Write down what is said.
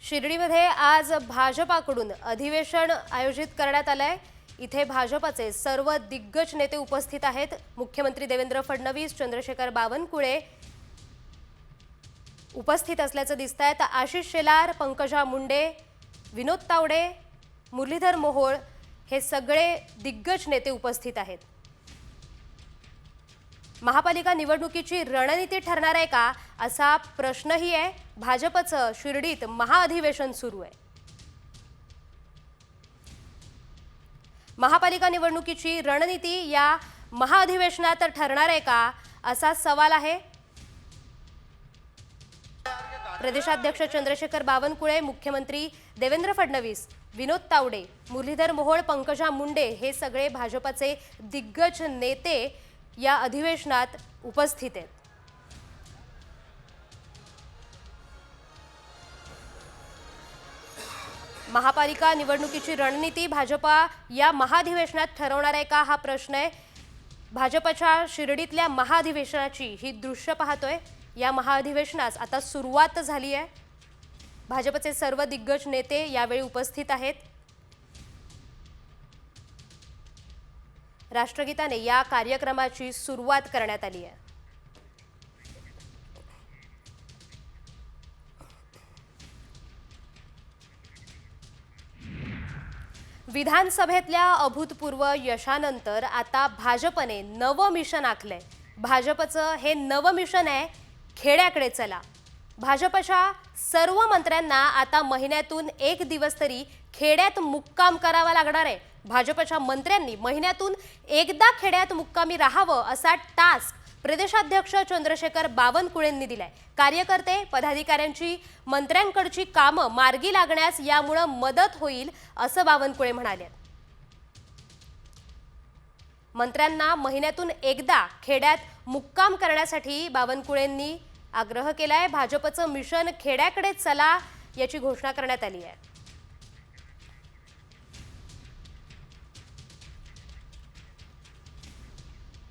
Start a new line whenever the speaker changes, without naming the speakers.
शिर्डीमध्ये आज भाजपाकडून अधिवेशन आयोजित करण्यात आलंय। इथे भाजपाचे सर्व दिग्गज नेते उपस्थित आहेत। मुख्यमंत्री देवेंद्र फडणवीस, चंद्रशेखर बावनकुळे उपस्थित असल्याचं दिसतंय। तर आशिष शेलार, पंकजा मुंडे, विनोद तावडे, मुरलीधर मोहोळ हे सगळे दिग्गज नेते उपस्थित आहेत। महापालिका निवडणुकीची रणनीती ठरणार आहे का असा प्रश्नही आहे। भाजपचं शिर्डीत महाअधिवेशन सुरू आहे। महापालिका निवडणुकीची रणनीती या महाअधिवेशनात ठरणार आहे का असा सवाल आहे। प्रदेशाध्यक्ष चंद्रशेखर बावनकुळे, मुख्यमंत्री देवेंद्र फडणवीस, विनोद तावडे, मुरलीधर मोहोळ, पंकजा मुंडे हे सगळे भाजपचे दिग्गज नेते या अधिवेशनात उपस्थित आहेत। महापालिका निवडणुकीची रणनीती भाजपा या महाअधिवेशनात ठरवणार आहे का हा प्रश्न आहे। भाजपच्या शिर्डीतल्या महाअधिवेशनाची ही दृश्य पाहतोय। या महाअधिवेशनास आता सुरुवात झाली आहे। भाजपचे सर्व दिग्गज नेते यावेळी उपस्थित आहेत। राष्ट्रगीताने या कार्यक्रमाची सुरुवात करण्यात आली आहे। विधानसभेतल्या अभूतपूर्व यशानंतर आता भाजपने नवं मिशन आखलंय। भाजपचं हे नवं मिशन आहे, खेड्याकडे चला। भाजपच्या सर्व मंत्र्यांना आता महिन्यातून एक दिवस तरी खेड्यात मुक्काम करावा लागणार आहे। भाजपच्या मंत्र्यांनी महिन्यातून एकदा खेड्यात मुक्कामी राहावं असा टास्क प्रदेशाध्यक्ष चंद्रशेखर बावनकुळेंनी दिलाय। कार्यकर्ते, पदाधिकाऱ्यांची मंत्र्यांकडची कामं मार्गी लागण्यास यामुळे मदत होईल असं बावनकुळे म्हणाले। मंत्र्यांना महिन्यातून एकदा खेड्यात मुक्काम करण्यासाठी बावनकुळेंनी आग्रह केलाय। भाजपचं मिशन खेड्याकडे चला याची घोषणा करण्यात आली आहे।